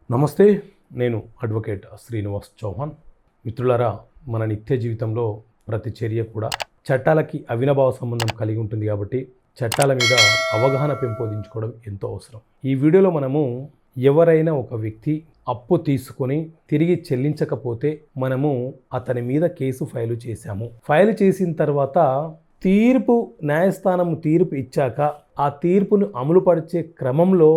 నమస్తే, నేను అడ్వకేట్ శ్రీనివాస్ చౌహాన్. మిత్రులారా, మన నిత్య జీవితంలో ప్రతి చర్య కూడా చట్టాలకి అవినాభావ సంబంధం కలిగి ఉంటుంది. కాబట్టి చట్టాల మీద అవగాహన పెంపొందించుకోవడం ఎంతో అవసరం. ఈ వీడియోలో మనము ఎవరైనా ఒక వ్యక్తి అప్పు తీసుకొని తిరిగి చెల్లించకపోతే మనము అతని మీద కేసు ఫైలు చేశాము. ఫైలు చేసిన తర్వాత న్యాయస్థానం తీర్పు ఇచ్చాక ఆ తీర్పును అమలుపరిచే క్రమంలో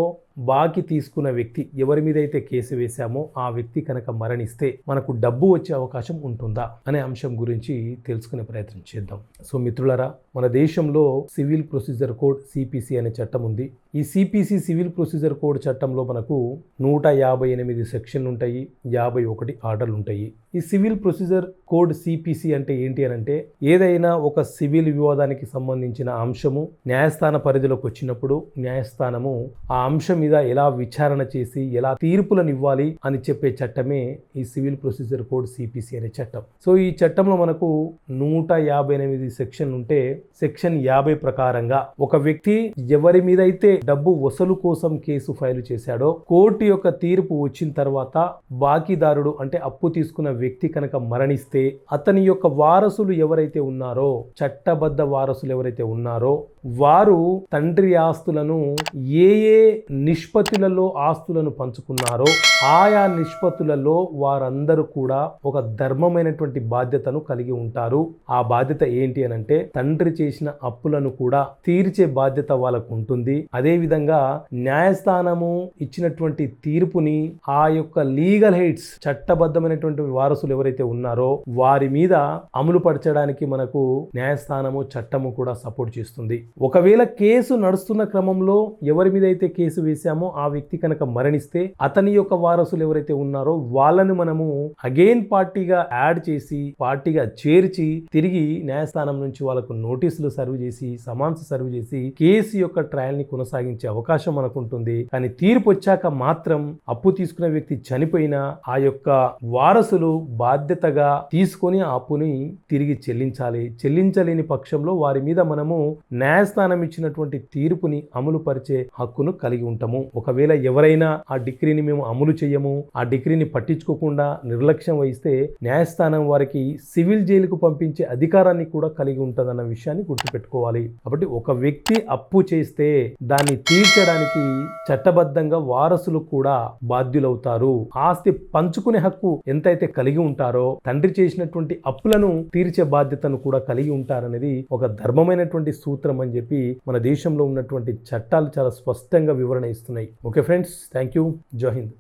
బాకీ తీసుకున్న వ్యక్తి ఎవరి మీద అయితే కేసు వేశామో ఆ వ్యక్తి కనుక మరణిస్తే మనకు డబ్బు వచ్చే అవకాశం ఉంటుందా అనే అంశం గురించి తెలుసుకునే ప్రయత్నం చేద్దాం. సో మిత్రులారా, మన దేశంలో సివిల్ ప్రొసీజర్ కోడ్ సిపిసి అనే చట్టం ఉంది. ఈ సిపిసి సివిల్ ప్రొసీజర్ కోడ్ చట్టంలో మనకు 158 సెక్షన్లు ఉంటాయి, 51 ఆర్డర్లు ఉంటాయి. ఈ సివిల్ ప్రొసీజర్ కోడ్ సిపిసి అంటే ఏంటి అని అంటే, ఏదైనా ఒక సివిల్ వివాదానికి సంబంధించిన అంశము న్యాయస్థాన పరిధిలోకి వచ్చినప్పుడు న్యాయస్థానము ఆ అంశం మీద ఎలా విచారణ చేసి ఎలా తీర్పులను ఇవ్వాలి అని చెప్పే చట్టమే ఈ సివిల్ ప్రొసీజర్ కోడ్ సిపిసి అనే చట్టం. సో ఈ చట్టంలో మనకు 158 సెక్షన్లు ఉంటే సెక్షన్ 50 ప్రకారంగా ఒక వ్యక్తి ఎవరి మీద అయితే డబ్బు వసూలు కోసం కేసు ఫైలు చేశాడో కోర్టు యొక్క తీర్పు వచ్చిన తర్వాత బాకీదారుడు అంటే అప్పు తీసుకున్న వ్యక్తి కనుక మరణిస్తే అతని యొక్క వారసులు ఎవరైతే ఉన్నారో, చట్టబద్ధ వారసులు ఎవరైతే ఉన్నారో వారు తండ్రి ఆస్తులను ఏ నిష్పత్తులలో ఆస్తులను పంచుకున్నారో ఆయా నిష్పత్తులలో వారందరూ కూడా ఒక ధర్మమైనటువంటి బాధ్యతను కలిగి ఉంటారు. ఆ బాధ్యత ఏంటి అని అంటే, తండ్రి చేసిన అప్పులను కూడా తీర్చే బాధ్యత వాళ్ళకు ఉంటుంది. అదే విధంగా న్యాయస్థానము ఇచ్చినటువంటి తీర్పుని ఆ యొక్క లీగల్ హెయిడ్స్ చట్టబద్ధమైనటువంటి వారసులు ఎవరైతే ఉన్నారో వారి మీద అమలు పరచడానికి మనకు న్యాయస్థానము చట్టము కూడా సపోర్ట్ చేస్తుంది. ఒకవేళ కేసు నడుస్తున్న క్రమంలో ఎవరి మీద అయితే కేసు వేశామో ఆ వ్యక్తి కనుక మరణిస్తే అతని యొక్క వారసులు ఎవరైతే ఉన్నారో వాళ్ళని మనము అగైన్ పార్టీగా యాడ్ చేసి పార్టీగా చేర్చి తిరిగి న్యాయస్థానం నుంచి వాళ్ళకు నోటీసులు సర్వ్ చేసి సమన్స్ సర్వ్ చేసి కేసు యొక్క ట్రయల్ ని కొనసాగించే అవకాశం మనకు ఉంటుంది. కానీ తీర్పు వచ్చాక మాత్రం అప్పు తీసుకున్న వ్యక్తి చనిపోయినా ఆ యొక్క వారసులు బాధ్యతగా తీసుకొని ఆ అప్పుని తిరిగి చెల్లించాలి. చెల్లించలేని పక్షంలో వారి మీద మనము న్యాయస్థానం ఇచ్చినటువంటి తీర్పుని అమలు పరిచే హక్కును కలిగి ఉంటాము. ఒకవేళ ఎవరైనా ఆ డిగ్రీని మేము అమలు చేయము, ఆ డిగ్రీని పట్టించుకోకుండా నిర్లక్ష్యం వహిస్తే న్యాయస్థానం వారికి సివిల్ జైలుకు పంపించే అధికారాన్ని కూడా కలిగి ఉంటుందన్న విషయాన్ని గుర్తుపెట్టుకోవాలి. కాబట్టి ఒక వ్యక్తి అప్పు చేస్తే దాన్ని తీర్చడానికి చట్టబద్ధంగా వారసులు కూడా బాధ్యులవుతారు. ఆస్తి పంచుకునే హక్కు ఎంతైతే కలిగి ఉంటారో తండ్రి చేసినటువంటి అప్పులను తీర్చే బాధ్యతను కూడా కలిగి ఉంటారనేది ఒక ధర్మమైనటువంటి సూత్రం అని చెప్పి మన దేశంలో ఉన్నటువంటి చట్టాలు చాలా స్పష్టంగా వివరణ ఇస్తున్నాయి. Okay friends, thank you. జై హింద్.